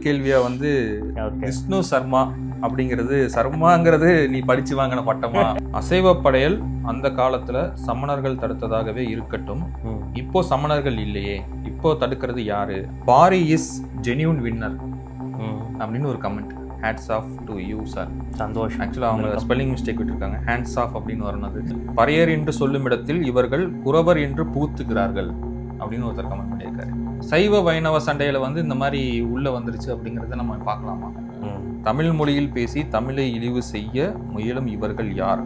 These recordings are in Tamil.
கேள்வியா வந்து ஓகே. விஷ்ணு சர்மா அப்படிங்கிறது சர்மாங்கிறது நீ படிச்சு வாங்கின பட்டமா? அசைவ படையல் அந்த காலத்துல சமணர்கள் தடுத்ததாகவே இருக்கட்டும், இப்போ சமணர்கள் இல்லையே, இப்போ தடுக்கிறது யாரு? பாரி இஸ் ஜெனியூன் வின்னர் அப்படின்னு ஒரு comment. Hats off to you sir. சந்தோஷம். ஆக்சுவலாக அவங்க ஸ்பெல்லிங் மிஸ்டேக் விட்டுருக்காங்க. ஹேண்ட்ஸ் ஆஃப் அப்படின்னு வரணுது. பறையர் என்று சொல்லும் இடத்தில் இவர்கள் குறவர் என்று பூத்துக்கிறார்கள் அப்படின்னு ஒருத்தர் கமெண்ட் பண்ணியிருக்காரு. சைவ வைணவ சண்டையில வந்து இந்த மாதிரி உள்ள வந்துருச்சு அப்படிங்கிறத நம்ம பார்க்கலாமா? தமிழ் மொழியில் பேசி தமிழை இழிவு செய்ய முயலும் இவர்கள் யார்?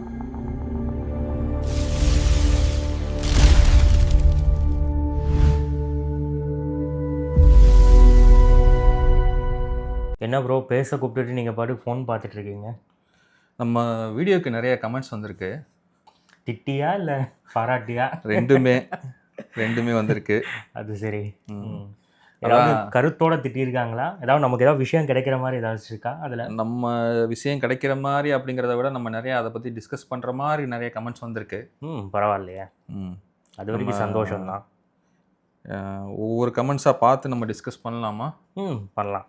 என்ன ப்ரோ பேச கூப்பிட்டுட்டு நீங்கள் பாட்டுக்கு ஃபோன் பார்த்துட்டு இருக்கீங்க? நம்ம வீடியோக்கு நிறைய கமெண்ட்ஸ் வந்திருக்கு. திட்டியா இல்லை பாராட்டியா? ரெண்டுமே வந்திருக்கு. அது சரி. ஏதாவது கருத்தோட திட்டியிருக்காங்களா? ஏதாவது நமக்கு ஏதாவது விஷயம் கிடைக்கிற மாதிரி ஏதாவது இருக்கா? அதில் நம்ம விஷயம் கிடைக்கிற மாதிரி அப்படிங்கிறத விட நம்ம நிறைய அதை பற்றி டிஸ்கஸ் பண்ணுற மாதிரி நிறைய கமெண்ட்ஸ் வந்திருக்கு. பரவாயில்லையே. அது வரைக்கும் சந்தோஷம்தான். ஒவ்வொரு கமெண்ட்ஸாக பார்த்து நம்ம டிஸ்கஸ் பண்ணலாமா? பண்ணலாம்.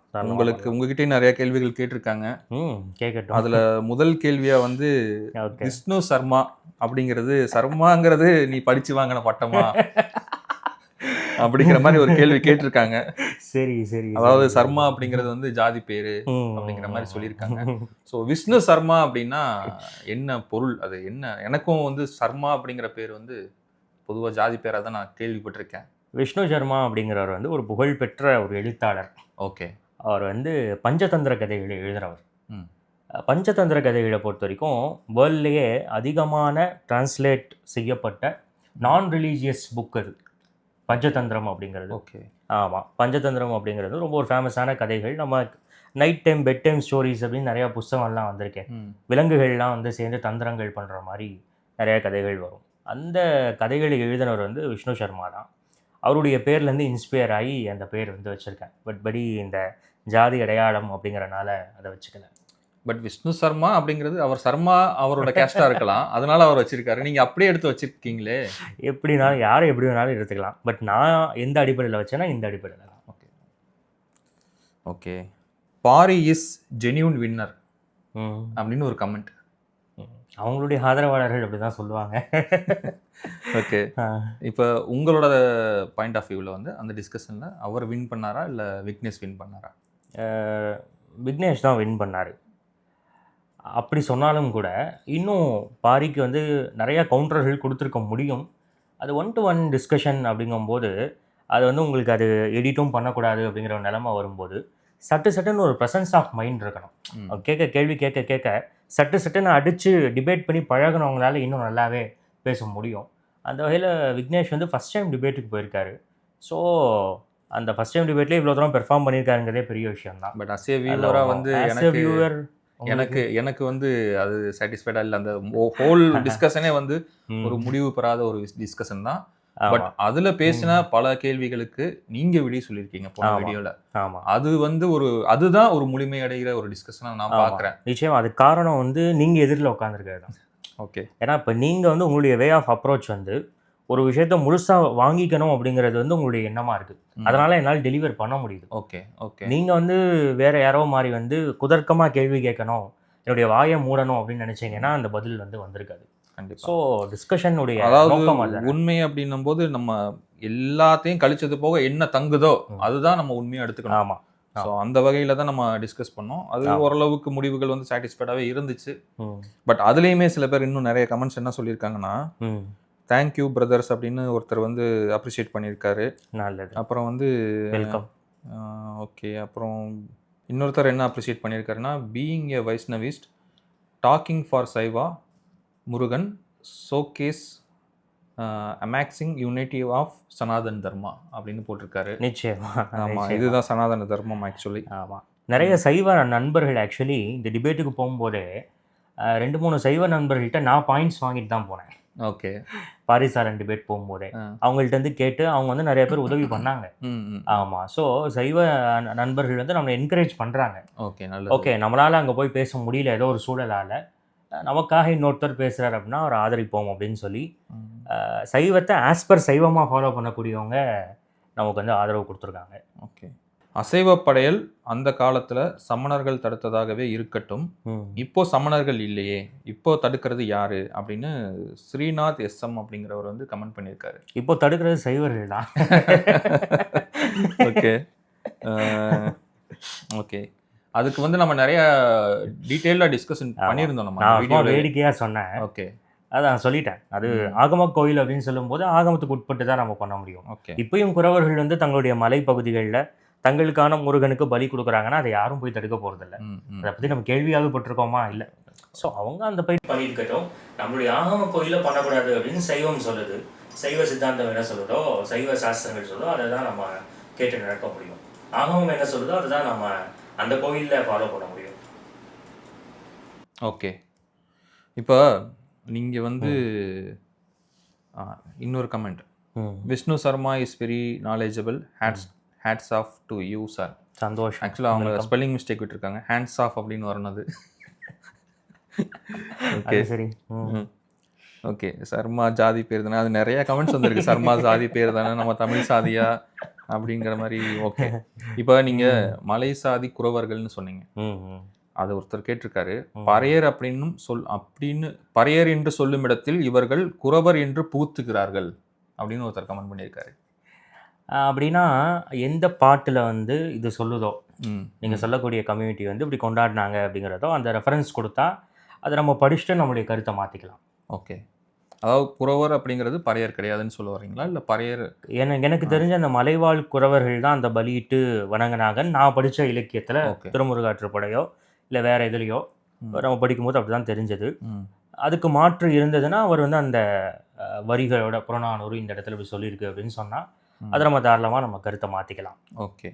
உங்ககிட்டயும் நிறைய கேள்விகள் கேட்டிருக்காங்க. கேட்கட்டும். அதில் முதல் கேள்வியாக வந்து விஷ்ணு சர்மா அப்படிங்கிறது சர்மாங்கிறது நீ படிச்சு வாங்கின பட்டமா அப்படிங்கிற மாதிரி ஒரு கேள்வி கேட்டிருக்காங்க. சரி சரி. அதாவது சர்மா அப்படிங்கிறது வந்து ஜாதி பேரு அப்படிங்கிற மாதிரி சொல்லியிருக்காங்க. ஸோ விஷ்ணு சர்மா அப்படின்னா என்ன பொருள்? அது என்ன? எனக்கும் வந்து சர்மா அப்படிங்கிற பேர் வந்து பொதுவாக ஜாதி பேராக தான் நான் கேள்விப்பட்டிருக்கேன். விஷ்ணு சர்மா அப்படிங்கிறவர் வந்து ஒரு புகழ்பெற்ற ஒரு எழுத்தாளர். ஓகே. அவர் வந்து பஞ்சதந்திர கதைகளை எழுதுகிறவர். பஞ்சதந்திர கதைகளை பொறுத்த வரைக்கும் வேர்ல்ட்லேயே அதிகமான டிரான்ஸ்லேட் செய்யப்பட்ட நான் ரிலீஜியஸ் புக் அது பஞ்சதந்திரம் அப்படிங்கிறது. ஓகே. ஆமாம், பஞ்சதந்திரம் அப்படிங்கிறது ரொம்ப ஒரு ஃபேமஸான கதைகள். நம்ம night time bed time stories அப்படின்னு நிறையா புஸ்தகம்லாம் வந்திருக்கேன். விலங்குகள்லாம் வந்து சேர்ந்து தந்திரங்கள் பண்ணுற மாதிரி நிறையா கதைகள் வரும். அந்த கதைகளை எழுதினவர் வந்து விஷ்ணு சர்மா தான். அவருடைய பேர்லேருந்து இன்ஸ்பயர் ஆகி அந்த பேர் வந்து வச்சுருக்கேன். படி இந்த ஜாதி அடையாளம் அப்படிங்கிறனால அதை வச்சுக்கல. பட் விஷ்ணு சர்மா அப்படிங்கிறது அவர் சர்மா அவரோட கேஸ்டாக இருக்கலாம், அதனால அவர் வச்சிருக்காரு. நீங்கள் அப்படியே எடுத்து வச்சிருக்கீங்களே. எப்படினாலும் யாரை எப்படி வேணாலும் எடுத்துக்கலாம். பட் நான் எந்த அடிப்படையில் வச்சேன்னா இந்த அடிப்படையில் தான். Okay okay. Pari is genuine winner அப்படின்னு ஒரு கமெண்ட். அவங்களுடைய ஆதரவாளர்கள் அப்படி தான் சொல்லுவாங்க. ஓகே. இப்போ உங்களோட பாயிண்ட் ஆஃப் வியூவில் வந்து அந்த டிஸ்கஷனில் அவர் வின் பண்ணாரா இல்லை விக்னேஷ் வின் பண்ணாரா? விக்னேஷ் தான் வின் பண்ணார். அப்படி சொன்னாலும் கூட இன்னும் பாரிக்கு வந்து நிறையா கவுண்டர்கள் கொடுத்துருக்க முடியும். அது 1-to-1 டிஸ்கஷன் அப்படிங்கும்போது அது வந்து உங்களுக்கு அது எடிட்டும் பண்ணக்கூடாது அப்படிங்கிற ஒரு நிலைமை வரும்போது சட்டுன்னு ஒரு ப்ரெசன்ஸ் ஆஃப் மைண்ட் இருக்கணும். கேள்வி கேட்க சட்டுன்னு அடித்து டிபேட் பண்ணி பழகினவங்களால இன்னும் நல்லாவே பேச முடியும். அந்த வகையில் விக்னேஷ் வந்து ஃபஸ்ட் டைம் டிபேட்டுக்கு போயிருக்காரு. ஸோ அந்த ஃபஸ்ட் டைம் டிபேட்லேயே இவ்வளோ தூரம் பெர்ஃபார்ம் பண்ணியிருக்காருங்கிறதே பெரிய விஷயம் தான். பட் அஸ் ஏ வியூவராக வந்து எனக்கு வந்து அது சாட்டிஸ்ஃபைடாக இல்லை. அந்த ஹோல் டிஸ்கஷனே வந்து ஒரு முடிவு பெறாத ஒரு டிஸ்கஷன் தான். பட் அதுல பேசின பல கேள்விகளுக்கு நீங்க விடை சொல்லியிருக்கீங்க போன வீடியோல. அது வந்து அதுதான் ஒரு முழுமையடைகிற ஒரு டிஸ்கஷனா நான் பாக்குறேன். நிச்சயம் அது காரணம் வந்து நீங்க எதிரில் உட்காந்துருக்காரு தான். ஓகே. ஏன்னா இப்போ நீங்க வந்து உங்களுடைய வே ஆஃப் அப்ரோச் வந்து ஒரு விஷயத்த முழுசா வாங்கிக்கணும் அப்படிங்கிறது வந்து உங்களுடைய எண்ணமா இருக்கு. அதனால என்னால் டெலிவர் பண்ண முடியுது. Okay okay. நீங்க வந்து வேற யாரோ மாதிரி வந்து குதர்க்கமா கேள்வி கேட்கணும், என்னுடைய வாயை மூடணும் அப்படின்னு நினைச்சீங்கன்னா அந்த பதில் வந்து வந்திருக்காது. ஸோ டிஸ்கஷனுடைய அதாவது உண்மை அப்படின்னும் போது நம்ம எல்லாத்தையும் கழிச்சது போக என்ன தங்குதோ அதுதான் நம்ம உண்மையாக எடுத்துக்கணும். ஆமாம். ஸோ அந்த வகையில் தான் நம்ம டிஸ்கஸ் பண்ணோம். அது ஓரளவுக்கு முடிவுகள் வந்து சாட்டிஸ்ஃபைடாகவே இருந்துச்சு. பட் அதுலேயுமே சில பேர் இன்னும் நிறைய கமெண்ட்ஸ் என்ன சொல்லியிருக்காங்கன்னா, தேங்க்யூ பிரதர்ஸ் அப்படின்னு ஒருத்தர் வந்து அப்ரிஷியேட் பண்ணியிருக்காரு. நல்லது. அப்புறம் வந்து வெல்கம். ஓகே. அப்புறம் இன்னொருத்தர் என்ன அப்ரிஷியேட் பண்ணியிருக்காருன்னா, being a Vaishnavist talking for Saiva Murugan showcase amazing unity of Sanatan Dharma அப்படின்னு போட்டிருக்காரு. நிச்சயமா. ஆமாம், இதுதான் சனாதன தர்மம் ஆக்சுவலி. ஆமாம், நிறைய சைவ நண்பர்கள் ஆக்சுவலி இந்த டிபேட்டுக்கு போகும்போதே 2-3 சைவ நண்பர்கள்ட்ட நான் பாயிண்ட்ஸ் வாங்கிட்டு தான் போனேன். ஓகே. பாரிசாரன் டிபேட் போகும்போதே அவங்கள்ட்ட வந்து கேட்டு அவங்க வந்து நிறைய பேர் உதவி பண்ணாங்க. ஆமாம். ஸோ சைவ நண்பர்கள் வந்து நம்மளை என்கரேஜ் பண்ணுறாங்க. ஓகே. ஓகே, நம்மளால் அங்கே போய் பேச முடியல ஏதோ ஒரு சூழலால், நமக்காக இன்னொருத்தர் பேசுகிறார் அப்படின்னா அவர் ஆதரிப்போம் அப்படின்னு சொல்லி சைவத்தை ஆஸ்பர் சைவமாக ஃபாலோ பண்ணக்கூடியவங்க நமக்கு வந்து ஆதரவு கொடுத்துருக்காங்க. ஓகே. அசைவ படையல் அந்த காலத்துல சமணர்கள் தடுத்ததாகவே இருக்கட்டும், இப்போ சமணர்கள் இல்லையே, இப்போ தடுக்கிறது யாரு அப்படின்னு ஸ்ரீநாத் எஸ்எம் அப்படிங்கிறவர் வந்து கமெண்ட் பண்ணியிருக்காரு. இப்போ தடுக்கிறது சைவர்கள் தான். ஓகே ஓகே அதுக்கு வந்து நம்ம நிறைய டீட்டெயிலாக டிஸ்கஷன் பண்ணியிருந்தோம் நம்ம நான் வீடியோ. வேடிக்கையாக சொன்னேன். ஓகே அதான் சொல்லிட்டேன். அது ஆகம கோயில் அப்படின்னு சொல்லும்போது ஆகமத்துக்கு உட்பட்டு தான் நம்ம பண்ண முடியும். ஓகே இப்பயும் குறவர்கள் வந்து தங்களுடைய மலைப்பகுதிகளில் தங்களுக்கான முருகனுக்கு பலி கொடுக்குறாங்கன்னா அதை யாரும் போய் தடுக்க போகிறதில்ல. அதை பற்றி நம்ம கேள்வியாவது பட்டிருக்கோமா? இல்லை. ஸோ அவங்க அந்த போய் பண்ணியிருக்கட்டும். நம்மளுடைய ஆகம கோயிலில் பண்ணக்கூடாது அப்படின்னு சைவம் சொல்லுது. சைவ சித்தாந்தம் என்ன சொல்லுதோ, சைவ சாஸ்திரங்கள் சொல்லுதோ, அதை தான் நம்ம கேட்டு நடக்க முடியும். ஆகமம் என்ன சொல்லுதோ அதை தான் நம்ம அந்த கோயிலில் ஃபாலோ பண்ண முடியும். ஓகே இப்போ நீங்கள் வந்து இன்னொரு comment, Vishnu Sharma is very knowledgeable, hats off to you sir. சந்தோஷம். ஆக்சுவலாக அவங்க ஸ்பெல்லிங் மிஸ்டேக் விட்டுருக்காங்க, ஹேண்ட்ஸ் ஆஃப் அப்படின்னு வரணுது. ஓகே சரி. ஓகே சர்மா ஜாதி பேர் தானே, அது நிறைய கமெண்ட்ஸ் வந்திருக்கு. சர்மா ஜாதி பேர் தானே, நம்ம தமிழ் சாதியா அப்படிங்கிற மாதிரி. ஓகே இப்போ நீங்கள் மலை சாதி குறவர்கள்னு சொன்னீங்க, அது ஒருத்தர் கேட்டிருக்காரு. பறையர் அப்படின்னு பறையர் என்று சொல்லும் இடத்தில் இவர்கள் குறவர் என்று பூத்துக்கிறார்கள் அப்படின்னு ஒருத்தர் கமெண்ட் பண்ணியிருக்காரு. அப்படின்னா எந்த பாட்டில் வந்து இது சொல்லுதோ, நீங்கள் சொல்லக்கூடிய கம்யூனிட்டி வந்து இப்படி கொண்டாடினாங்க அப்படிங்கிறதோ அந்த ரெஃபரன்ஸ் கொடுத்தா அதை நம்ம படிச்சுட்டு நம்மளுடைய கருத்தை மாற்றிக்கலாம். ஓகே அதாவது குறவர் அப்படிங்கிறது பறையர் கிடையாதுன்னு சொல்ல வரீங்களா? இல்லை பறையர் எனக்கு தெரிஞ்ச அந்த மலைவாழ் குறவர்கள் தான் அந்த பலியிட்டு வணங்கினாங்கன்னு நான் படித்த இலக்கியத்தில், திருமுருகாற்றுப்படையோ இல்லை வேறு எதுலையோ நம்ம படிக்கும்போது அப்படி தான் தெரிஞ்சது. அதுக்கு மாற்று இருந்ததுன்னா அவர் வந்து அந்த வரிகளோட புறநானூறு இந்த இடத்துல இப்படி சொல்லியிருக்கு அப்படின்னு சொன்னால் அதை நம்ம தாராளமாக நம்ம கருத்தை மாற்றிக்கலாம். ஓகே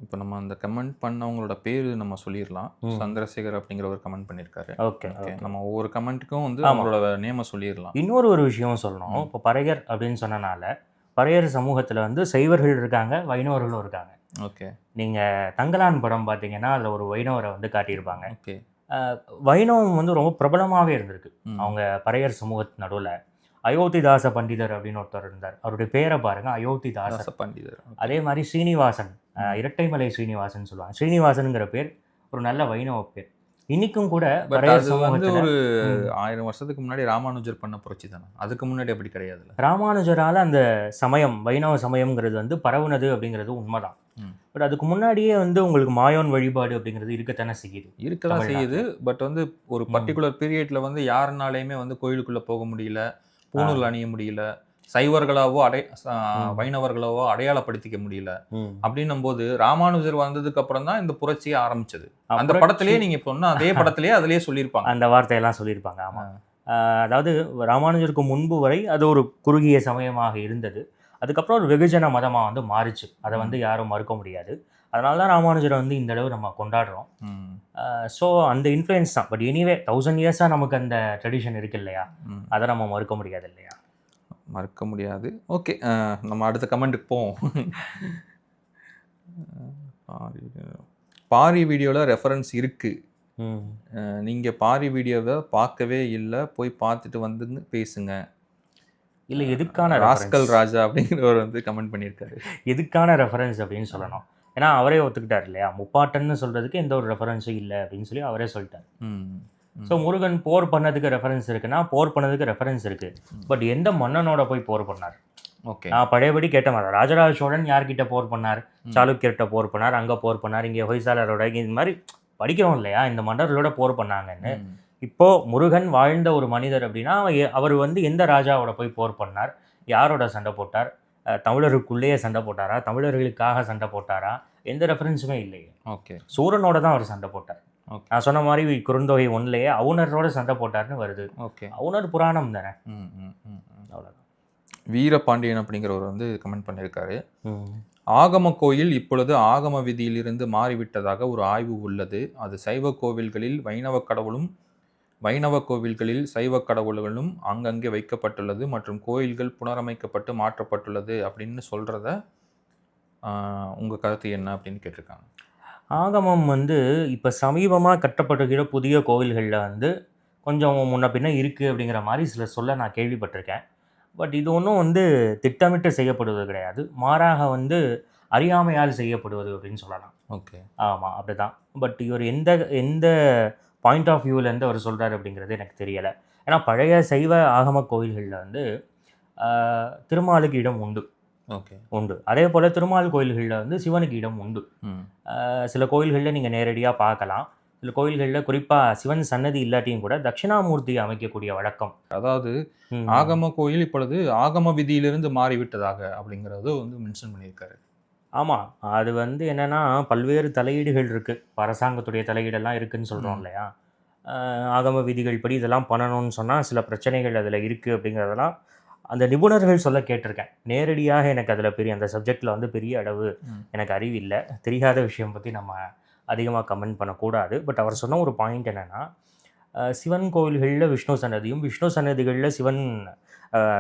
இப்போ நம்ம அந்த கமெண்ட் பண்ணவங்களோட பேர் நம்ம சொல்லிடலாம். சந்திரசேகர் அப்படிங்கிறவர் கமெண்ட் பண்ணியிருக்காரு. ஓகே நம்ம ஒவ்வொரு கமெண்ட்டுக்கும் வந்து அவங்களோட நேமை சொல்லிடலாம். இன்னொரு விஷயம் சொல்லணும். இப்போ பறையர் அப்படின்னு சொன்னனால பறையர் சமூகத்தில் வந்து சைவர்கள் இருக்காங்க, வைணவர்களும் இருக்காங்க. ஓகே நீங்கள் தங்கலான் படம் பார்த்தீங்கன்னா அதில் ஒரு வைணவரை வந்து காட்டியிருப்பாங்க. ஓகே வைணவம் வந்து ரொம்ப பிரபலமாகவே இருந்திருக்கு அவங்க பறையர் சமூகத்து நடுவில். அயோத்திதாச பண்டிதர் அப்படின்னு ஒருத்தர் இருந்தார். அவருடைய பேரை பாருங்க, அயோத்திதாச பண்டிதர். அதே மாதிரி ஸ்ரீனிவாசன், இரட்டைமலை ஸ்ரீனிவாசன் சொல்லுவாங்க. ஸ்ரீனிவாசனுங்கிற பேர் ஒரு நல்ல வைணவ பேர். இன்னைக்கும் கூட வந்து ஒரு 1000 வருஷத்துக்கு முன்னாடி ராமானுஜர் பண்ண புரட்சி தானே, அதுக்கு முன்னாடி அப்படி கிடையாது. ராமானுஜரால் அந்த சமயம் வைணவ சமயம்ங்கிறது வந்து பரவுனது அப்படிங்கிறது உண்மைதான். பட் அதுக்கு முன்னாடியே வந்து உங்களுக்கு மாயோன் வழிபாடு அப்படிங்கிறது இருக்கத்தானே செய்யுது. பட் வந்து ஒரு பர்டிகுலர் பீரியட்ல வந்து யாருனாலையுமே வந்து கோயிலுக்குள்ள போக முடியல, பூணூல் அணிய முடியல, சைவர்களாவோ வைணவர்களாவோ அடையாளப்படுத்திக்க முடியல. அப்படின்னும் போது ராமானுஜர் வந்ததுக்கு அப்புறம் தான் இந்த புரட்சியை ஆரம்பிச்சது. அந்த படத்திலேயே நீங்க சொன்ன அதே படத்திலேயே அதிலேயே சொல்லியிருப்பாங்க, அந்த வார்த்தையெல்லாம் சொல்லியிருப்பாங்க. ஆமா, அதாவது ராமானுஜருக்கு முன்பு வரை அது ஒரு குறுகிய சமயமாக இருந்தது. அதுக்கப்புறம் ஒரு வெகுஜன மதமாக வந்து மாறிச்சு. அதை வந்து யாரும் மறுக்க முடியாது. அதனால தான் ராமானுஜரை வந்து இந்த அளவு நம்ம கொண்டாடுறோம். ஸோ அந்த இன்ஃப்ளூயன்ஸ் தான். பட் எனிவே 1000 இயர்ஸாக நமக்கு அந்த ட்ரெடிஷன் இருக்கு இல்லையா, அதை நம்ம மறுக்க முடியாது இல்லையா? மறுக்க முடியாது. ஓகே நம்ம அடுத்த கமெண்ட்டுக்கு போவோம். பாரி வீடியோவில் ரெஃபரன்ஸ் இருக்குது, நீங்கள் பாரி வீடியோவை பார்க்கவே இல்லை, போய் பார்த்துட்டு வந்து பேசுங்க. இல்லை எதுக்கான ராஸ்கல் ராஜா அப்படிங்கிறவர் வந்து கமெண்ட் பண்ணியிருக்காரு. எதுக்கான ரெஃபரன்ஸ் அப்படின்னு சொல்லணும். ஏன்னா அவரே ஒத்துக்கிட்டார் இல்லையா, முப்பாட்டன்னு சொல்கிறதுக்கு எந்த ஒரு ரெஃபரன்ஸும் இல்லை அப்படின்னு சொல்லி அவரே சொல்லிட்டார். ஸோ முருகன் போர் பண்ணதுக்கு ரெஃபரன்ஸ் இருக்குன்னா போர் பண்ணதுக்கு ரெஃபரன்ஸ் இருக்குது. பட் எந்த மன்னனோட போய் போர் பண்ணார்? ஓகே நான் பழையபடி கேட்ட மாதிரி ராஜராஜ சோழன் யார்கிட்ட போர் பண்ணார்? சாளுக்கியர்கிட்ட போர் பண்ணார், அங்கே போர் பண்ணார், இங்கே ஹொய்சாலரோட இது மாதிரி படிக்கிறோம் இல்லையா இந்த மன்னர்களோட போர் பண்ணாங்கன்னு. இப்போது முருகன் வாழ்ந்த ஒரு மனிதர் அப்படின்னா அவர் வந்து எந்த ராஜாவோட போய் போர் பண்ணார், யாரோட சண்டை போட்டார், தமிழருக்குள்ளேயே சண்டை போட்டாரா, தமிழர்களுக்காக சண்டை போட்டாரா, எந்த ரெஃபரன்ஸுமே இல்லையே. ஓகே சூரனோட தான் அவர் சண்டை போட்டார். நான் சொன்ன மாதிரி குறுந்தொகை 1லயே அவுணரோட சண்டை போட்டார்னு வருது. ஓகே அவுணர் புராணம் தானே. அவ்வளோதான். வீரபாண்டியன் அப்படிங்கிறவர் வந்து கமெண்ட் பண்ணியிருக்காரு. ஆகம கோயில் இப்பொழுது ஆகம விதியிலிருந்து மாறிவிட்டதாக ஒரு ஆய்வு உள்ளது. அது சைவ கோவில்களில் வைணவ கோவில்களில் சைவ கடவுள்களும் அங்கங்கே வைக்கப்பட்டுள்ளது மற்றும் கோயில்கள் புனரமைக்கப்பட்டு மாற்றப்பட்டுள்ளது அப்படின்னு சொல்கிறத உங்கள் கருத்து என்ன அப்படின்னு கேட்டிருக்காங்க. ஆகமம் வந்து இப்போ சமீபமாக கட்டப்பட்டுக்கிற புதிய கோவில்களில் வந்து கொஞ்சம் முன்ன பின்ன இருக்குது அப்படிங்கிற மாதிரி சிலர் சொல்ல நான் கேள்விப்பட்டிருக்கேன். பட் இது ஒன்றும் வந்து திட்டமிட்டு செய்யப்படுவது கிடையாது. மாறாக வந்து அறியாமையால் செய்யப்படுவது அப்படின்னு சொல்லலாம். ஓகே. ஆமாம், அப்படிதான். பட் இவர் எந்த எந்த பாயிண்ட் ஆஃப் வியூவிலேருந்து அவர் சொல்கிறார் அப்படிங்கிறது எனக்கு தெரியலை. ஏன்னா பழைய சைவ ஆகம கோயில்களில் வந்து திருமாலுக்கு இடம் உண்டு. ஓகே. உண்டு. அதே போல் திருமால் கோயில்களில் வந்து சிவனுக்கு இடம் உண்டு. சில கோயில்களில் நீங்கள் நேரடியாக பார்க்கலாம். சில கோயில்களில் குறிப்பாக சிவன் சன்னதி இல்லாட்டியும் கூட தட்சிணாமூர்த்தி அமைக்கக்கூடிய வழக்கம். அதாவது ஆகம கோயில் இப்பொழுது ஆகம விதியிலிருந்து மாறிவிட்டதாக அப்படிங்கிறது வந்து மென்ஷன் பண்ணியிருக்காரு. ஆமாம், அது வந்து என்னென்னா பல்வேறு தலையீடுகள் இருக்குது. அரசாங்கத்துடைய தலையீடெல்லாம் இருக்குதுன்னு சொல்கிறோம் இல்லையா? ஆகம விதிகள் படி இதெல்லாம் பண்ணணும்னு சொன்னால் சில பிரச்சனைகள் அதில் இருக்குது அப்படிங்கிறதெல்லாம் அந்த நிபுணர்கள் சொல்ல கேட்டிருக்கேன். நேரடியாக எனக்கு அதில் அந்த சப்ஜெக்டில் வந்து பெரிய அளவு எனக்கு அறிவு இல்லை. தெரியாத விஷயம் பற்றி நம்ம அதிகமாக கமெண்ட் பண்ணக்கூடாது. பட் அவர் சொன்ன ஒரு பாயிண்ட் என்னென்னா, சிவன் கோவில்களில் விஷ்ணு சன்னதியும் விஷ்ணு சன்னதிகளில் சிவன்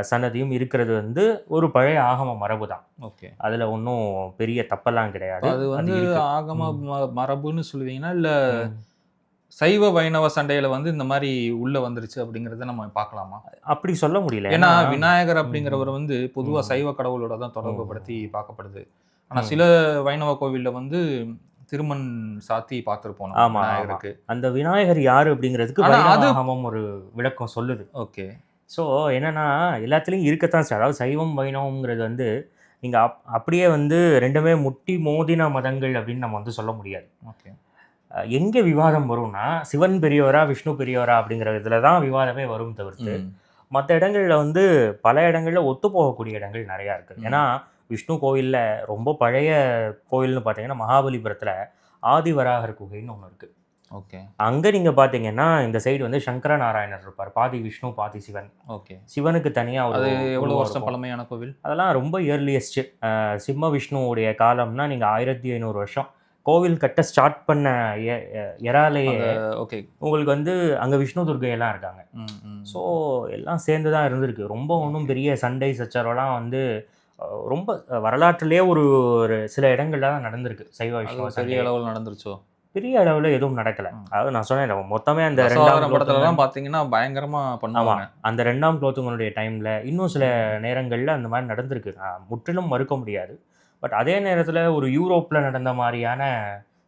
சன்னதியும் இருக்கிறது வந்து ஒரு பழைய ஆகம மரபு தான். ஓகே. அதில் ஒன்றும் பெரிய தப்பெல்லாம் கிடையாது. அது வந்து ஆகம மரபுன்னு சொல்லுவீங்கன்னா இல்லை சைவ வைணவ சண்டையில் வந்து இந்த மாதிரி உள்ளே வந்துருச்சு அப்படிங்கிறத நம்ம பார்க்கலாமா? அப்படி சொல்ல முடியல. ஏன்னா விநாயகர் அப்படிங்கிறவர் வந்து பொதுவாக சைவ கடவுளோட தான் தொடர்பு படுத்தி பார்க்கப்படுது. ஆனால் சில வைணவ கோவிலில் வந்து திருமண் சாத்தி பார்த்துருப்போம் விநாயகருக்கு. அந்த விநாயகர் யார் அப்படிங்கிறதுக்கு ஆகமம் ஒரு விளக்கம் சொல்லுது. ஓகே. ஸோ என்னென்னா எல்லாத்துலேயும் இருக்கத்தான் சார். அதாவது சைவம் வைணவங்கிறது வந்து நீங்கள் அப்படியே வந்து ரெண்டுமே முட்டி மோதின மதங்கள் அப்படின்னு நம்ம வந்து சொல்ல முடியாது. ஓகே. எங்கே விவாதம் வரும்னா சிவன் பெரியவரா விஷ்ணு பெரியவரா அப்படிங்கிற இதில் தான் விவாதமே வரும் தவிர்த்து மற்ற இடங்களில் வந்து பல இடங்களில் ஒத்து போகக்கூடிய இடங்கள் நிறையா இருக்குது. ஏன்னா விஷ்ணு கோயிலில் ரொம்ப பழைய கோயில்னு பார்த்தீங்கன்னா மகாபலிபுரத்தில் ஆதிவராகர் குகைன்னு ஒன்று இருக்குது. ஓகே. அங்கே நீங்கள் பார்த்தீங்கன்னா இந்த சைடு வந்து சங்கர நாராயணர் இருப்பார். பாதி விஷ்ணு பாதி சிவன். ஓகே. சிவனுக்கு தனியாக ஒரு எவ்வளோ வருஷம் பழமையான கோவில்? அதெல்லாம் ரொம்ப இயர்லியஸ்ட்டு. சிம்ம விஷ்ணுவுடைய காலம்னா நீங்கள் 1500 வருஷம். கோவில் கட்ட ஸ்டார்ட் பண்ண எறாலேயே ஓகே உங்களுக்கு வந்து அங்கே விஷ்ணு துர்கையெல்லாம் இருக்காங்க. ஸோ எல்லாம் சேர்ந்து தான் இருந்திருக்கு. ரொம்ப ஒன்றும் பெரிய சண்டை சச்சரவெல்லாம் வந்து ரொம்ப வரலாற்றுலேயே ஒரு சில இடங்கள்ல தான் நடந்திருக்கு. சைவ விஷ்ணு பெரிய அளவில் நடந்துருச்சோ? பெரிய அளவில் எதுவும் நடக்கலை. அதாவது நான் சொன்னேன் மொத்தமே அந்த ரெண்டாம் படத்துலலாம் பார்த்தீங்கன்னா பயங்கரமாக பண்ணுவாங்க. அந்த 2ஆம் குலோத்துங்கனுடைய டைமில் இன்னும் சில நேரங்களில் அந்த மாதிரி நடந்திருக்கு. முற்றிலும் மறுக்க முடியாது. பட் அதே நேரத்தில் ஒரு யூரோப்பில் நடந்த மாதிரியான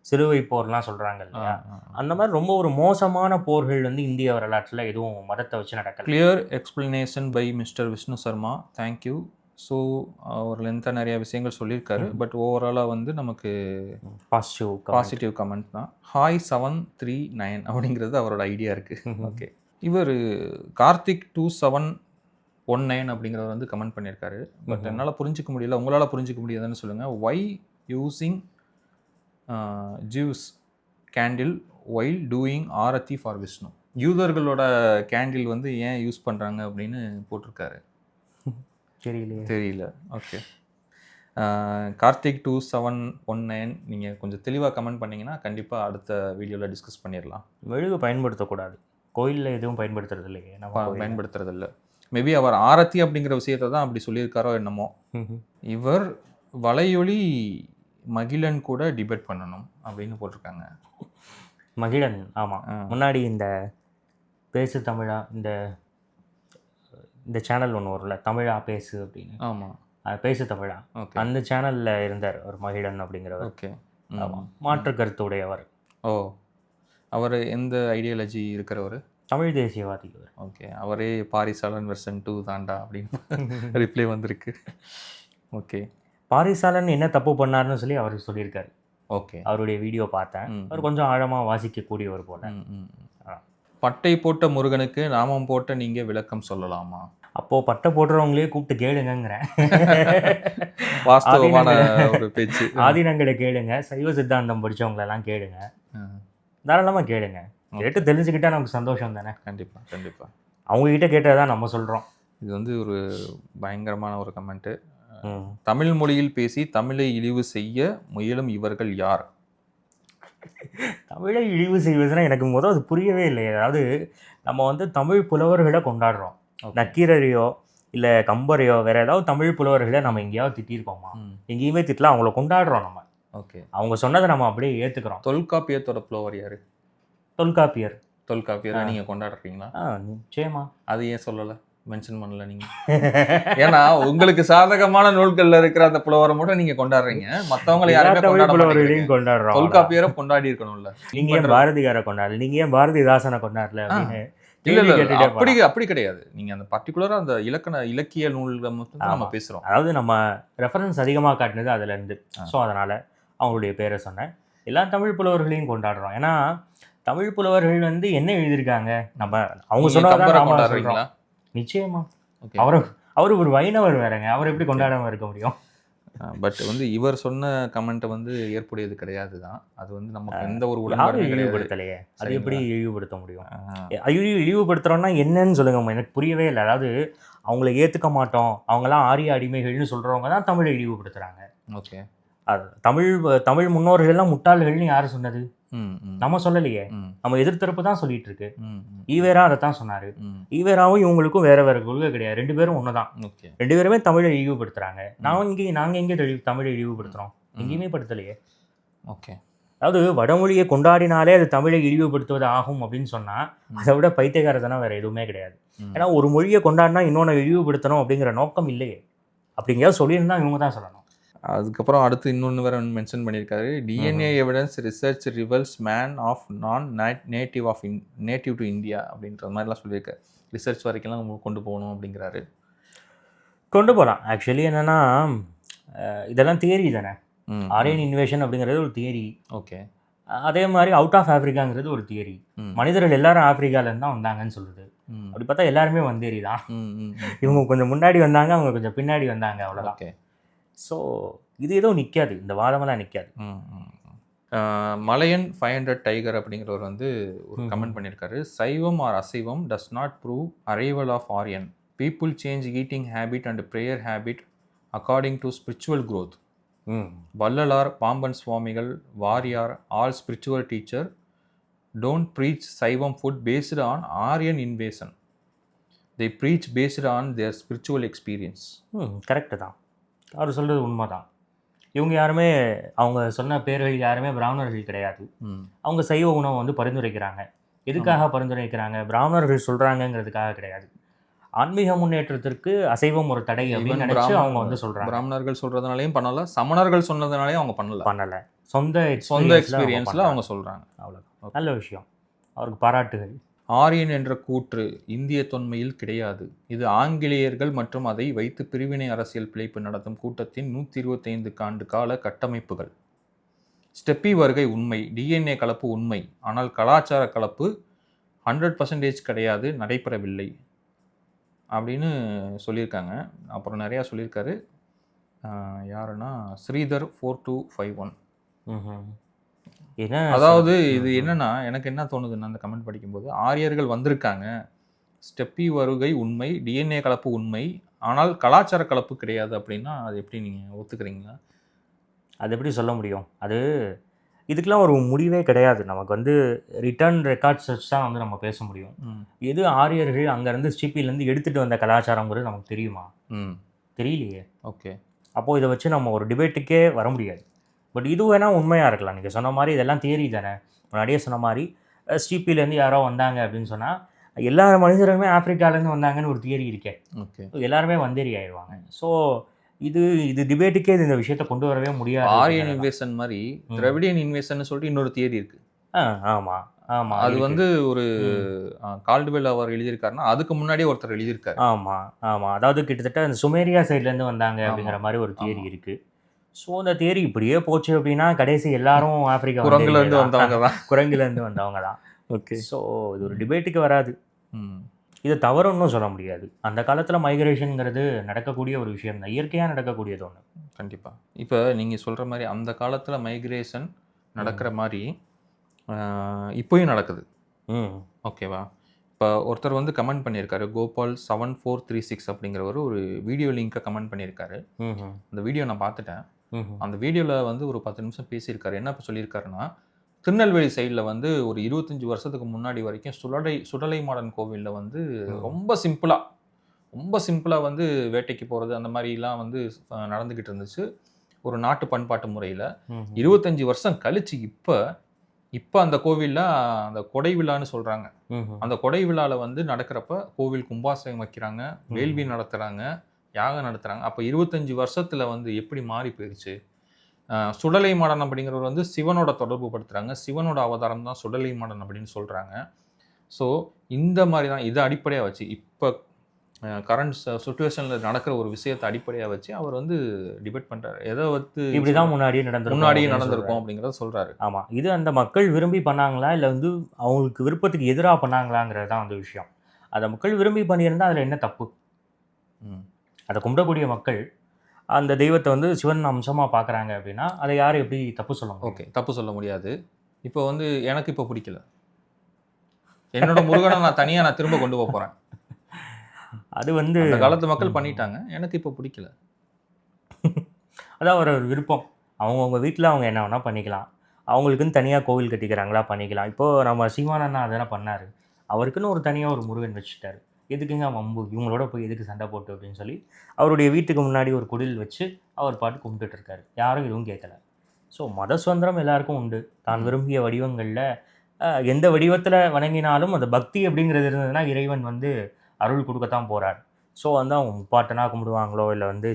சிலுவை போர்லாம் சொல்கிறாங்க இல்லையா, அந்த மாதிரி ரொம்ப ஒரு மோசமான போர்கள் வந்து இந்திய வரலாற்றில் எதுவும் மதத்தை வச்சு நடக்கல. Clear explanation by mister Vishnu Sharma, thank you. So அவர் லென்த்தாக நிறையா விஷயங்கள் சொல்லியிருக்காரு. பட் ஓவராலாக வந்து நமக்கு பாசிட்டிவ் கமெண்ட் தான். ஹாய் 739 அப்படிங்கிறது அவரோட ஐடியா இருக்குது. ஓகே. இவர் கார்த்திக் 2719 அப்படிங்கிறவர் வந்து கமெண்ட் பண்ணியிருக்காரு. பட் என்னால் புரிஞ்சிக்க முடியல, உங்களால் புரிஞ்சிக்க முடியாதுன்னு சொல்லுங்கள். Why using Jews candle oil doing aarti for Vishnu? யூதர்களோட கேண்டில் வந்து ஏன் யூஸ் பண்ணுறாங்க அப்படின்னு போட்டிருக்காரு. தெரியல. ஓகே. கார்த்திக் 2719 நீங்கள் கொஞ்சம் தெளிவாக கமெண்ட் பண்ணிங்கன்னா கண்டிப்பாக அடுத்த வீடியோவில் டிஸ்கஸ் பண்ணிடலாம். மெழுகு பயன்படுத்தக்கூடாது, கோயிலில் எதுவும் பயன்படுத்துறது இல்லையே, நம்ம பயன்படுத்துறது இல்லை. மேபி அவர் ஆரத்தி அப்படிங்கிற விஷயத்தை தான் அப்படி சொல்லியிருக்காரோ என்னமோ. இவர் வலையொலி மகிழன் கூட டிபேட் பண்ணணும் அப்படின்னு போட்டிருக்காங்க. மகிழன், ஆமாம். முன்னாடி இந்த பேசு தமிழா இந்த சேனல் ஒன்று வரும்ல, தமிழா பேசு அப்படின்னு. ஆமாம், பேசு தமிழா. அந்த சேனலில் இருந்தார் ஒரு மகிழன் அப்படிங்கிறவர். ஓகே. ஆமாம், மாற்று கருத்துடையவர். ஓ, அவர் எந்த ஐடியாலஜி இருக்கிறவர்? தமிழ் தேசியவாதி அவர். ஓகே. அவரே பாரிசாலன் வெர்ஷன் 2 தாண்டா அப்படின்னு ரிப்ளை வந்திருக்கு. ஓகே. பாரிசாலன் என்ன தப்பு பண்ணார்னு சொல்லி அவர் சொல்லியிருக்காரு. ஓகே. அவருடைய வீடியோ பார்த்தேன். அவர் கொஞ்சம் ஆழமாக வாசிக்கக்கூடியவர் போல. பட்டை போட்ட முருகனுக்கு நாமம் போட்ட நீங்கள் விளக்கம் சொல்லலாமா? அப்போது பட்டை போட்டுறவங்களே கூப்பிட்டு கேளுங்கிறேன். வாஸ்தவமான ஒரு பேச்சு. ஆதீனங்களை கேளுங்க, சைவ சித்தாந்தம் படித்தவங்களெல்லாம் கேளுங்க, தாராளமாக கேளுங்க. கேட்டு தெரிஞ்சுக்கிட்டா நமக்கு சந்தோஷம் தானே. கண்டிப்பாக கண்டிப்பாக. அவங்ககிட்ட கேட்டதான் நம்ம சொல்கிறோம். இது வந்து ஒரு பயங்கரமான ஒரு கமெண்ட்டு. தமிழ் மொழியில் பேசி தமிழை இழிவு செய்ய முயலும் இவர்கள் யார்? தமிழை இழிவு செய்வதுன்னா எனக்கு முதல் அது புரியவே இல்லை. அதாவது நம்ம வந்து தமிழ் புலவர்களை கொண்டாடுறோம். நக்கீரரையோ இல்லை கம்பரையோ வேறு ஏதாவது தமிழ் புலவர்களை நம்ம எங்கேயாவது திட்டிருக்கோமா? எங்கேயுமே திட்டலாம். அவங்கள கொண்டாடுறோம் நம்ம. ஓகே. அவங்க சொன்னதை நம்ம அப்படியே ஏற்றுக்கிறோம். தொல்காப்பியத்தோட புலவர் யார்? தொல்காப்பியர். தொல்காப்பியரை நீங்கள் கொண்டாடுறீங்களா? நிச்சயமா. அது ஏன் சொல்லலை? மென்ஷன் பண்ணல நீங்க. ஏன்னா உங்களுக்கு சாதகமான நூல்கள்ல இருக்கிற அந்த புலவரை மட்டும் நீங்க கொண்டாடுறீங்க, மத்தவங்களை யாருமே கொண்டாட மாட்டேங்கிறீங்க. கொண்டாடுறோம். தொல்காப்பியரை கொண்டாடி இருக்கணும்ல. நீங்க ஏன் பாரதியாரை கொண்டாடல, நீங்க ஏன் பாரதிதாசனை கொண்டாடல அப்படின்னு இல்ல கேட்டுட்டே அப்படி கிடையாது. நீங்க அந்த பர்டிகுலரா அந்த இலக்கிய நூல்களை மட்டும் தான் நம்ம பேசுறோம். அதாவது நம்ம ரெஃபரன்ஸ் அதிகமாக காட்டினது அதுல இருந்து. ஸோ அதனால அவங்களுடைய பேரை சொன்னேன். எல்லா தமிழ் புலவர்களையும் கொண்டாடுறோம். ஏன்னா தமிழ் புலவர்கள் வந்து என்ன எழுதியிருக்காங்க, நம்ம அவங்க சொன்னதான் கொண்டாடுறீங்களா? நிச்சயமா. அவரு ஒரு வைணவர் வேறங்க, அவர் எப்படி கொண்டாடாம இருக்க முடியும்? பட் வந்து இவர் சொன்ன கமெண்ட் வந்து ஏற்புடையது கிடையாது தான். அது வந்து நமக்கு எந்த ஒரு இழிவுபடுத்தலையே, அது எப்படி இழிவுபடுத்த முடியும்? இழிவுபடுத்துறோம்னா என்னன்னு சொல்லுங்க, எனக்கு புரியவே இல்லை. அதாவது அவங்கள ஏத்துக்க மாட்டோம், அவங்களாம் ஆரிய அடிமைகள்னு சொல்றவங்க தான் தமிழை இழிவுபடுத்துறாங்க. ஓகே, அது தமிழ் முன்னோர்கள் எல்லாம் முட்டாள்கள்னு யாரு சொன்னது? நம்ம சொல்லலையே, நம்ம எதிர்த்தரப்பு தான் சொல்லிட்டு இருக்கு. ஈவேரா அதைத்தான் சொன்னாரு. ஈவேராவும் இவங்களுக்கும் வேற வேற கொள்கை கிடையாது, ரெண்டு பேரும் ஒண்ணுதான். ரெண்டு பேருமே தமிழை இழிவுபடுத்துறாங்க. நாங்க எங்கே தமிழை இழிவுபடுத்துறோம்? எங்கேயுமே படுத்தலையே. ஓகே, அதாவது வடமொழியை கொண்டாடினாலே அது தமிழை இழிவுபடுத்துவது ஆகும் அப்படின்னு சொன்னா அதை விட பைத்தியக்காரத்தனம் வேற எதுவுமே கிடையாது. ஏன்னா ஒரு மொழியை கொண்டாடினா இன்னொன்னு இழிவுபடுத்தணும் அப்படிங்கிற நோக்கம் இல்லையே. அப்படிங்கிறத சொல்லியிருந்தா இவங்க தான் சொல்லணும். அதுக்கப்புறம் அடுத்து இன்னொன்று வேற மென்ஷன் பண்ணியிருக்காரு. DNA evidence research reveals man of non native to India அப்படின்ற மாதிரிலாம் சொல்லியிருக்காரு. ரிசர்ச் வரைக்கும்லாம் கொண்டு போகணும் அப்படிங்கிறாரு. கொண்டு போகலாம். ஆக்சுவலி என்னென்னா இதெல்லாம் தியரி தானே. ஆரியன் இன்வேஷன் அப்படிங்கிறது ஒரு தியரி. ஓகே, அதே மாதிரி அவுட் ஆஃப் ஆஃப்ரிக்காங்கிறது ஒரு தியரி. மனிதர்கள் எல்லாரும் ஆப்பிரிக்காலேருந்து தான் வந்தாங்கன்னு சொல்லுது. அப்படி பார்த்தா எல்லாருமே வந்தேரி தான். இவங்க கொஞ்சம் முன்னாடி வந்தாங்க, அவங்க கொஞ்சம் பின்னாடி வந்தாங்க, அவ்வளோதான். ஓகே, ஸோ இது ஏதோ நிற்காது, இந்த வாதமெல்லாம் நிற்காது. மலையன் 500 டைகர் அப்படிங்கிறவர் வந்து ஒரு கமெண்ட் பண்ணியிருக்காரு. Saivam or asaivam does not prove arrival of Aryan. People change eating habit and prayer habit according to spiritual growth. Vallalar, Pamban Swamigal, Variyar, all spiritual teacher don't preach saivam food based on Aryan invasion. They preach based on their spiritual experience. Correct தான், அவர் சொல்கிறது உண்மை தான். இவங்க யாருமே, அவங்க சொன்ன பேர்கள் யாருமே பிராமணர்கள் கிடையாது. அவங்க சைவ உணவை வந்து பரிந்துரைக்கிறாங்க. எதுக்காக பரிந்துரைக்கிறாங்க? பிராமணர்கள் சொல்கிறாங்கங்கிறதுக்காக கிடையாது. ஆன்மீக முன்னேற்றத்திற்கு அசைவம் ஒரு தடை அப்படின்னு நினைச்சு அவங்க வந்து சொல்கிறாங்க. பிராமணர்கள் சொல்கிறதுனாலையும் பண்ணலை, சமணர்கள் சொன்னதுனாலையும் அவங்க பண்ணலை. சொந்த எக்ஸ்பீரியன்ஸில் அவங்க சொல்கிறாங்க. அவ்வளோதான், நல்ல விஷயம், அவருக்கு பாராட்டுகள். ஆரியன் என்ற கூற்று இந்திய தொன்மையில் கிடையாது. இது ஆங்கிலேயர்கள் மற்றும் அதை வைத்து பிரிவினை அரசியல் பிழைப்பு நடத்தும் கூட்டத்தின் 125 ஆண்டு கால கட்டமைப்புகள். ஸ்டெப்பி வருகை உண்மை, டிஎன்ஏ கலப்பு உண்மை, ஆனால் கலாச்சார கலப்பு 100% கிடையாது, நடைபெறவில்லை அப்படின்னு சொல்லியிருக்காங்க. அப்புறம் நிறையா சொல்லியிருக்காரு. யாருன்னா ஸ்ரீதர் 4251. அதாவது இது என்னன்னா, எனக்கு என்ன தோணுதுன்னா, அந்த கமெண்ட் படிக்கும்போது ஆரியர்கள் வந்திருக்காங்க, ஸ்டெப்பி வருகை உண்மை, டிஎன்ஏ கலப்பு உண்மை, ஆனால் கலாச்சார கலப்பு கிடையாது அப்படின்னா அது எப்படி நீங்கள் ஒத்துக்கிறீங்களா? அது எப்படி சொல்ல முடியும்? அது இதுக்கெலாம் ஒரு முடிவே கிடையாது. நமக்கு வந்து ரிட்டர்ன் ரெக்கார்ட்ஸ் வச்சு தான் வந்து நம்ம பேச முடியும். எது ஆரியர்கள் அங்கேருந்து ஸ்டிபிலேருந்து எடுத்துகிட்டு வந்த கலாச்சாரங்கிறது நமக்கு தெரியுமா? தெரியலையே. ஓகே, அப்போது இதை வச்சு நம்ம ஒரு டிபேட்டுக்கே வர முடியாது. பட் இது வேணால் உண்மையாக இருக்கலாம். நீங்கள் சொன்ன மாதிரி இதெல்லாம் தியரி தானே. முன்னாடியே சொன்ன மாதிரி ஸ்டிபிலேருந்து யாரோ வந்தாங்க அப்படின்னு சொன்னால் எல்லா மனிதர்களுமே ஆப்பிரிக்காலேருந்து வந்தாங்கன்னு ஒரு தியரி இருக்கே. ஓகே, எல்லாருமே வந்தேரி ஆயிடுவாங்க. ஸோ இது டிபேட்டுக்கே இந்த விஷயத்தை கொண்டு வரவே முடியாது. ஆரியன் இன்வேஷன் மாதிரி திராவிடியன் இன்வேஷன் சொல்லிட்டு இன்னொரு தியரி இருக்குது. ஆமாம் ஆமாம், அது வந்து ஒரு கால்டுவெல் அவர் எழுதியிருக்காருன்னா அதுக்கு முன்னாடியே ஒருத்தர் எழுதியிருக்காரு. ஆமாம் ஆமாம், அதாவது கிட்டத்தட்ட அந்த சுமேரியா சைட்லேருந்து வந்தாங்க அப்படிங்கிற மாதிரி ஒரு தியரி இருக்குது. ஸோ அந்த தியரி இப்படியே போச்சு அப்படின்னா கடைசி எல்லாரும் ஆப்பிரிக்கா குரங்குலேருந்து வந்தவங்க தான். ஓகே, ஸோ இது ஒரு டிபேட்டுக்கு வராது. இதை தவறுன்னு சொல்ல முடியாது. அந்த காலத்தில் மைக்ரேஷனுங்கிறது நடக்கக்கூடிய ஒரு விஷயம் தான், இயற்கையாக நடக்கக்கூடியது ஒன்று. கண்டிப்பாக. இப்போ நீங்கள் சொல்கிற மாதிரி அந்த காலத்தில் மைக்ரேஷன் நடக்கிற மாதிரி இப்போயும் நடக்குது. ஓகேவா? இப்போ ஒருத்தர் வந்து கமெண்ட் பண்ணியிருக்காரு, கோபால் 7436 அப்படிங்கிறவர் ஒரு வீடியோ லிங்க்கை கமெண்ட் பண்ணியிருக்காரு. அந்த வீடியோ நான் பார்த்துட்டேன். அந்த வீடியோவில் வந்து ஒரு 10 நிமிஷம் பேசியிருக்காரு. என்ன இப்போ சொல்லியிருக்காருன்னா, திருநெல்வேலி சைடில் வந்து ஒரு 25 வருஷத்துக்கு முன்னாடி வரைக்கும் சுடலை மாடன் கோவிலில் வந்து ரொம்ப சிம்பிளாக வந்து வேட்டைக்கு போகிறது அந்த மாதிரிலாம் வந்து நடந்துக்கிட்டு இருந்துச்சு ஒரு நாட்டு பண்பாட்டு முறையில். 25 வருஷம் கழிச்சு இப்போ இப்போ அந்த கோவிலில் அந்த கொடை விழான்னு சொல்கிறாங்க. ம்ஹும். அந்த கொடை விழாவில் வந்து நடக்கிறப்ப கோவில் கும்பாசகம் வைக்கிறாங்க, வேள்வி நடத்துகிறாங்க, யாகம் நடத்துகிறாங்க. அப்போ 25 வருஷத்தில் வந்து எப்படி மாறி போயிடுச்சு. சுடலை மாடன் அப்படிங்கிறவர் வந்து சிவனோட தொடர்பு படுத்துகிறாங்க. சிவனோட அவதாரம் தான் சுடலை மாடன் அப்படின்னு சொல்கிறாங்க. ஸோ இந்த மாதிரி தான் இதை அடிப்படையாக வச்சு இப்போ கரண்ட் சுச்சுவேஷனில் நடக்கிற ஒரு விஷயத்தை அடிப்படையாக வச்சு அவர் வந்து டிபேட் பண்ணுறாரு. எதை வந்து இப்படிதான் முன்னாடியே நடந்திருக்கும் அப்படிங்கிறத சொல்கிறாரு. ஆமாம், இது அந்த மக்கள் விரும்பி பண்ணாங்களா இல்லை வந்து அவங்களுக்கு விருப்பத்துக்கு எதிராக பண்ணாங்களாங்கிறது தான் அந்த விஷயம். அதை மக்கள் விரும்பி பண்ணியிருந்தால் அதில் என்ன தப்பு? அதை கும்பிடக்கூடிய மக்கள் அந்த தெய்வத்தை வந்து சிவன் அம்சமாக பார்க்குறாங்க அப்படின்னா அதை யாரும் எப்படி தப்பு சொல்ல முடியும்? ஓகே, தப்பு சொல்ல முடியாது. இப்போ வந்து எனக்கு இப்போ பிடிக்கல, என்னோட முருகனை நான் தனியாக திரும்ப கொண்டு போக போகிறேன். அது வந்து அந்த காலத்து மக்கள் பண்ணிட்டாங்க, எனக்கு இப்போ பிடிக்கல. அதான் ஒரு விருப்பம். அவங்கவுங்க வீட்டில் அவங்க என்ன வேணால் பண்ணிக்கலாம். அவங்களுக்குன்னு தனியாக கோவில் கட்டிக்கிறாங்களா பண்ணிக்கலாம். இப்போது நம்ம சீமானண்ணா அதெல்லாம் பண்ணார். அவருக்குன்னு ஒரு தனியாக ஒரு முருகன் வச்சுட்டார். எதுக்குங்க வம்பு, இவங்களோட போய் எதுக்கு சண்டை போட்டு அப்படின்னு சொல்லி அவருடைய வீட்டுக்கு முன்னாடி ஒரு குடில் வச்சு அவர் பாட்டு கும்பிட்டுட்டு இருக்காரு. யாரும் எதுவும் கேட்கல. ஸோ மத சுதந்திரம் எல்லாருக்கும் உண்டு. தான் விரும்பிய வடிவங்களில் எந்த வடிவத்தில் வணங்கினாலும் அந்த பக்தி அப்படிங்கிறது இருந்ததுன்னா இறைவன் வந்து அருள் கொடுக்கத்தான் போகிறார். ஸோ வந்து அவங்க முப்பாட்டனாக கும்பிடுவாங்களோ இல்லை வந்து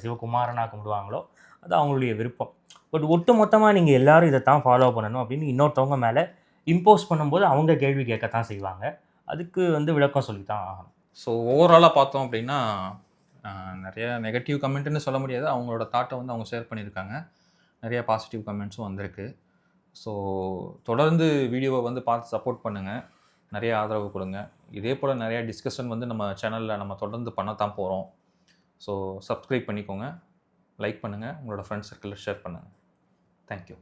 சிவகுமாரனாக கும்பிடுவாங்களோ அது அவங்களுடைய விருப்பம். பட் ஒட்டு மொத்தமாக நீங்கள் எல்லோரும் இதை தான் ஃபாலோ பண்ணணும் அப்படின்னு இன்னொருத்தவங்க மேலே இம்போஸ் பண்ணும்போது அவங்க கேள்வி கேட்கத்தான் செய்வாங்க. அதுக்கு வந்து விளக்கம் சொல்லி தான் ஆகணும். ஸோ ஓவராலாக பார்த்தோம் அப்படின்னா நிறைய நெகட்டிவ் கமெண்ட்டுன்னு சொல்ல முடியாது. அவங்களோட தாட்டை வந்து அவங்க ஷேர் பண்ணியிருக்காங்க. நிறைய பாசிட்டிவ் கமெண்ட்ஸும் வந்திருக்கு. ஸோ தொடர்ந்து வீடியோவை வந்து பார்த்து சப்போர்ட் பண்ணுங்கள், நிறைய ஆதரவு கொடுங்க. இதே போல் நிறைய டிஸ்கஷன் வந்து நம்ம சேனலில் நம்ம தொடர்ந்து பண்ணத்தான் போகிறோம். ஸோ சப்ஸ்கிரைப் பண்ணிக்கோங்க, லைக் பண்ணுங்கள், உங்களோட ஃப்ரெண்ட்ஸ் சர்க்கிளில் ஷேர் பண்ணுங்கள். தேங்க்யூ.